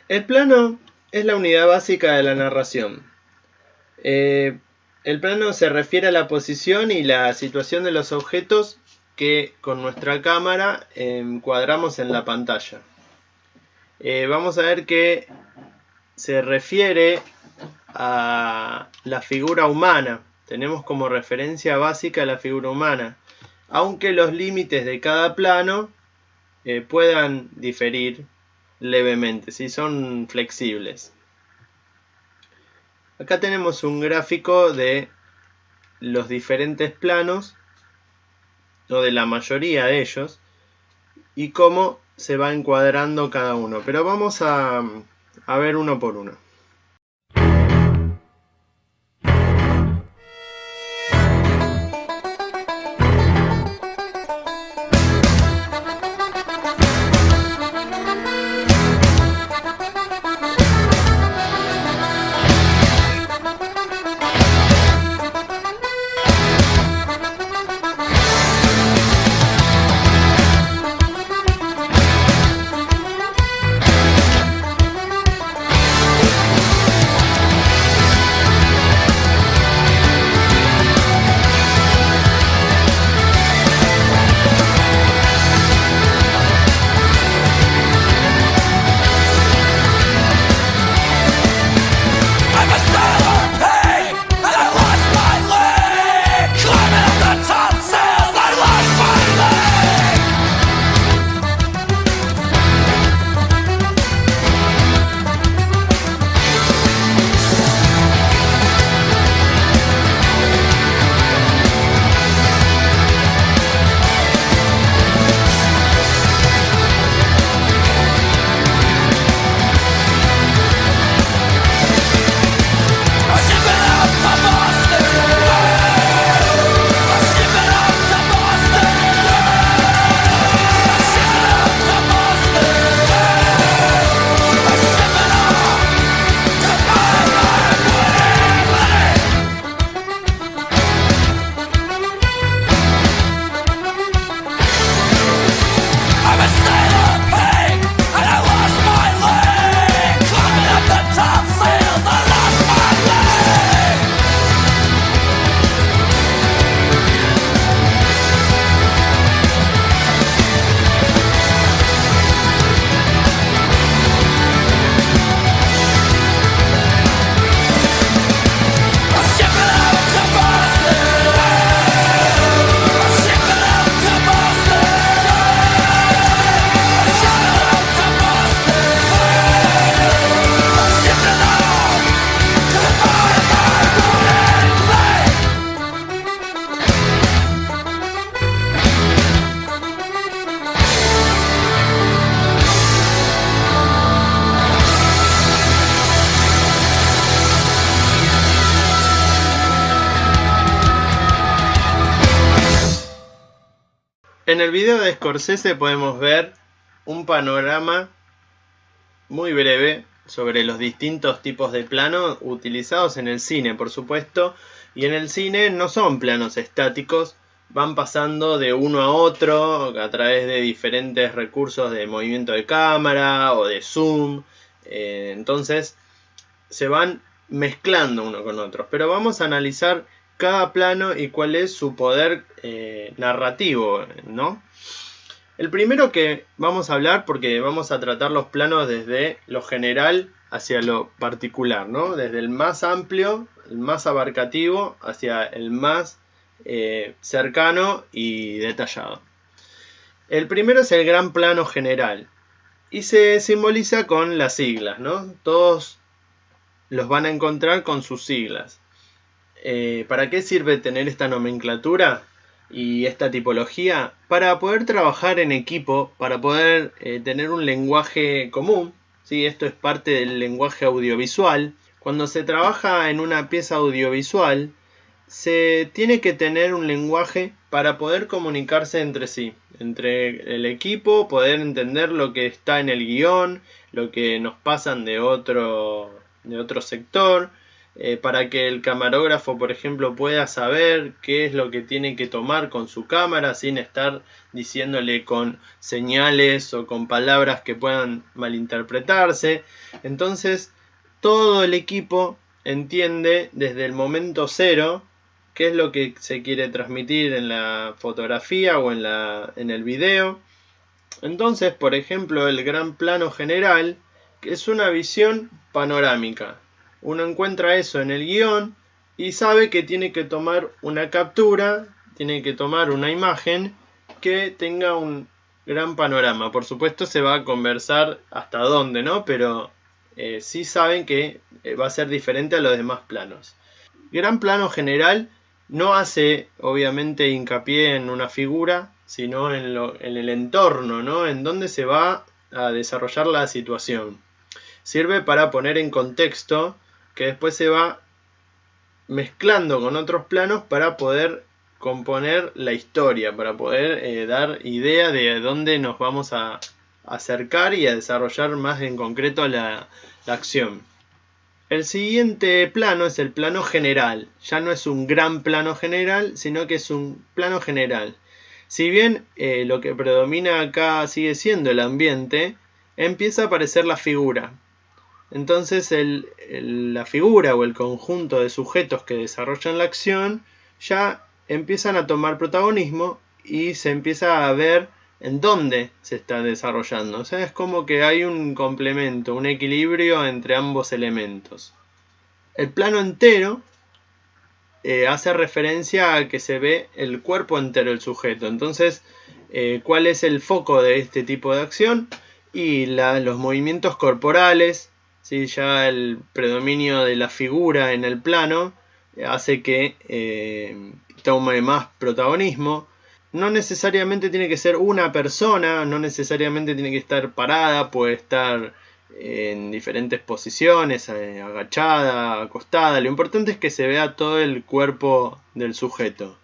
El plano es la unidad básica de la narración. El plano se refiere a la posición y la situación de los objetos que con nuestra cámara encuadramos en la pantalla. Vamos a ver que se refiere a la figura humana. Tenemos como referencia básica la figura humana, aunque los límites de cada plano puedan diferir levemente, ¿sí? Son flexibles. Acá tenemos un gráfico de los diferentes planos, o de la mayoría de ellos, y cómo se va encuadrando cada uno. Pero vamos a ver uno por uno. En el video de Scorsese podemos ver un panorama muy breve sobre los distintos tipos de plano utilizados en el cine, por supuesto. Y en el cine no son planos estáticos, van pasando de uno a otro a través de diferentes recursos de movimiento de cámara o de zoom. Entonces se van mezclando uno con otro. Pero vamos a analizar cada plano y cuál es su poder narrativo, ¿no? El primero que vamos a hablar, porque vamos a tratar los planos desde lo general hacia lo particular, ¿no? Desde el más amplio, el más abarcativo, hacia el más cercano y detallado. El primero es el gran plano general y se simboliza con las siglas, ¿no? Todos los van a encontrar con sus siglas. ¿Para qué sirve tener esta nomenclatura y esta tipología? Para poder trabajar en equipo, para poder tener un lenguaje común, ¿sí? Esto es parte del lenguaje audiovisual. Cuando se trabaja en una pieza audiovisual, se tiene que tener un lenguaje para poder comunicarse entre sí, entre el equipo, poder entender lo que está en el guión, lo que nos pasan de otro sector. para que el camarógrafo, por ejemplo, pueda saber qué es lo que tiene que tomar con su cámara sin estar diciéndole con señales o con palabras que puedan malinterpretarse. Entonces, todo el equipo entiende desde el momento cero qué es lo que se quiere transmitir en la fotografía o en el video. Entonces, por ejemplo, el gran plano general es una visión panorámica. Uno encuentra eso en el guión y sabe que tiene que tomar una captura, tiene que tomar una imagen que tenga un gran panorama. Por supuesto se va a conversar hasta dónde, ¿no? Pero sí saben que va a ser diferente a los demás planos. Gran plano general no hace obviamente hincapié en una figura, sino en el entorno, ¿no? En dónde se va a desarrollar la situación. Sirve para poner en contexto que después se va mezclando con otros planos para poder componer la historia, para poder dar idea de dónde nos vamos a acercar y a desarrollar más en concreto la acción. El siguiente plano es el plano general. Ya no es un gran plano general, sino que es un plano general. Si bien lo que predomina acá sigue siendo el ambiente, empieza a aparecer la figura. Entonces la figura o el conjunto de sujetos que desarrollan la acción ya empiezan a tomar protagonismo y se empieza a ver en dónde se está desarrollando. O sea, es como que hay un complemento, un equilibrio entre ambos elementos. El plano entero hace referencia a que se ve el cuerpo entero del sujeto. Entonces, ¿cuál es el foco de este tipo de acción? Y los movimientos corporales. ¿Sí? Ya el predominio de la figura en el plano hace que tome más protagonismo. No necesariamente tiene que ser una persona, no necesariamente tiene que estar parada, puede estar en diferentes posiciones, agachada, acostada. Lo importante es que se vea todo el cuerpo del sujeto.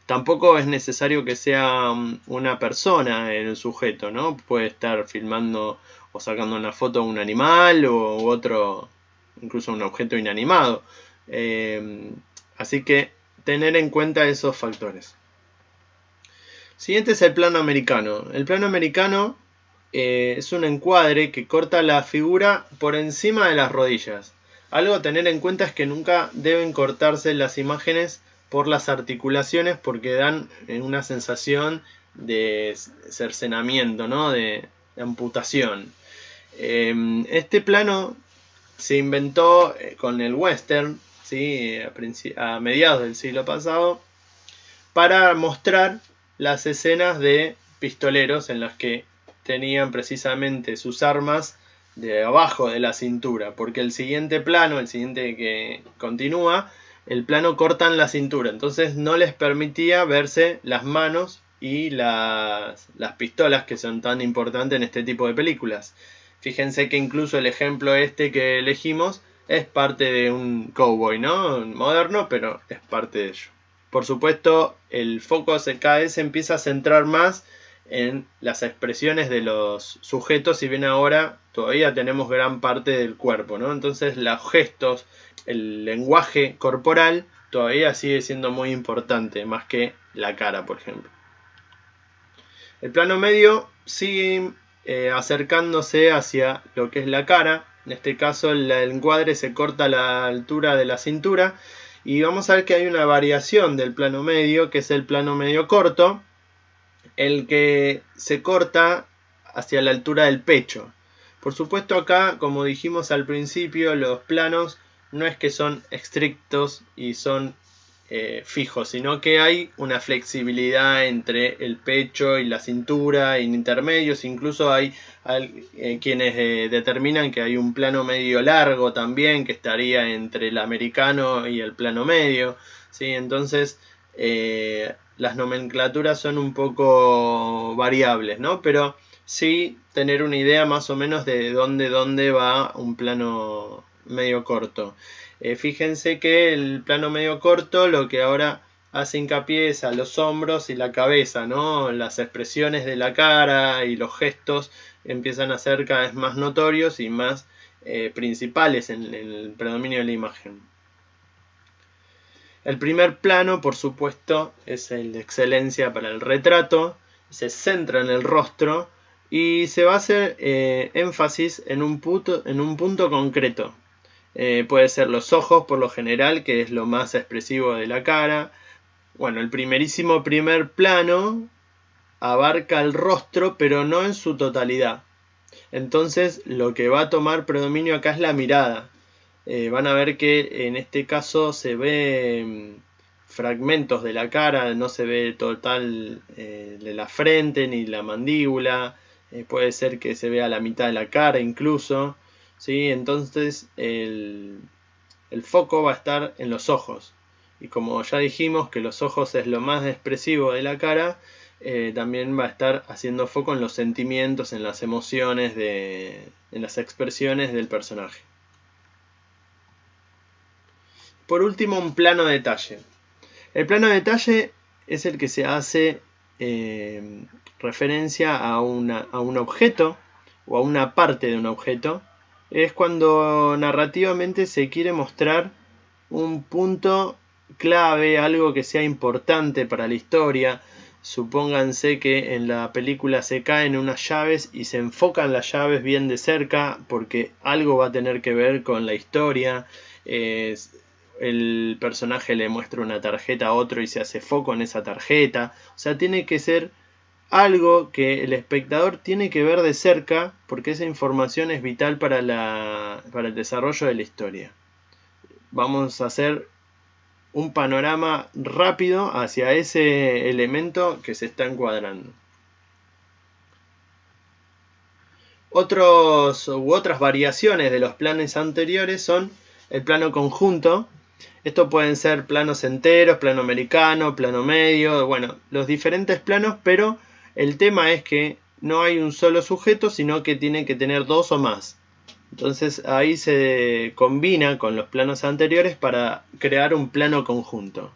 Tampoco es necesario que sea una persona el sujeto, ¿no? Puede estar filmando o sacando una foto de un animal o otro, incluso un objeto inanimado. Así que tener en cuenta esos factores. Siguiente es el plano americano. El plano americano es un encuadre que corta la figura por encima de las rodillas. Algo a tener en cuenta es que nunca deben cortarse las imágenes por las articulaciones porque dan una sensación de cercenamiento, ¿no? de amputación. Este plano se inventó con el western, ¿sí? A mediados del siglo pasado, para mostrar las escenas de pistoleros en las que tenían precisamente sus armas de abajo de la cintura, porque el siguiente plano, el siguiente que continúa, el plano cortan la cintura, entonces no les permitía verse las manos y las pistolas que son tan importantes en este tipo de películas. Fíjense que incluso el ejemplo este que elegimos es parte de un cowboy, ¿no? Moderno, pero es parte de ello. Por supuesto, el foco cada vez se empieza a centrar más en las expresiones de los sujetos, si bien ahora todavía tenemos gran parte del cuerpo, ¿no? Entonces los gestos, el lenguaje corporal todavía sigue siendo muy importante, más que la cara, por ejemplo. El plano medio sigue acercándose hacia lo que es la cara. En este caso el encuadre se corta a la altura de la cintura. Y vamos a ver que hay una variación del plano medio, que es el plano medio corto, el que se corta hacia la altura del pecho. Por supuesto acá, como dijimos al principio, los planos no es que son estrictos y son fijos, sino que hay una flexibilidad entre el pecho y la cintura, en intermedios, incluso hay quienes determinan que hay un plano medio largo también, que estaría entre el americano y el plano medio, ¿sí? Entonces las nomenclaturas son un poco variables, ¿no? Pero sí tener una idea más o menos de dónde va un plano medio corto. Fíjense que el plano medio corto lo que ahora hace hincapié es a los hombros y la cabeza, ¿no? Las expresiones de la cara y los gestos empiezan a ser cada vez más notorios y más principales en el predominio de la imagen. El primer plano, por supuesto, es el de excelencia para el retrato, se centra en el rostro y se va a hacer énfasis en un punto concreto. Puede ser los ojos, por lo general, que es lo más expresivo de la cara. Bueno, el primer plano abarca el rostro, pero no en su totalidad. Entonces, lo que va a tomar predominio acá es la mirada. Van a ver que en este caso se ve fragmentos de la cara, no se ve total de la frente ni la mandíbula, puede ser que se vea la mitad de la cara incluso, ¿sí? Entonces el foco va a estar en los ojos, y como ya dijimos que los ojos es lo más expresivo de la cara, también va a estar haciendo foco en los sentimientos, en las emociones, en las expresiones del personaje. Por último, un plano de detalle. El plano de detalle es el que se hace referencia a un objeto o a una parte de un objeto. Es cuando narrativamente se quiere mostrar un punto clave, algo que sea importante para la historia. Supónganse que en la película se caen unas llaves y se enfocan las llaves bien de cerca porque algo va a tener que ver con la historia. El personaje le muestra una tarjeta a otro y se hace foco en esa tarjeta. O sea, tiene que ser algo que el espectador tiene que ver de cerca porque esa información es vital para el desarrollo de la historia. Vamos a hacer un panorama rápido hacia ese elemento que se está encuadrando. Otras variaciones de los planos anteriores son el plano conjunto. Estos pueden ser planos enteros, plano americano, plano medio, bueno, los diferentes planos, pero el tema es que no hay un solo sujeto, sino que tiene que tener dos o más. Entonces ahí se combina con los planos anteriores para crear un plano conjunto.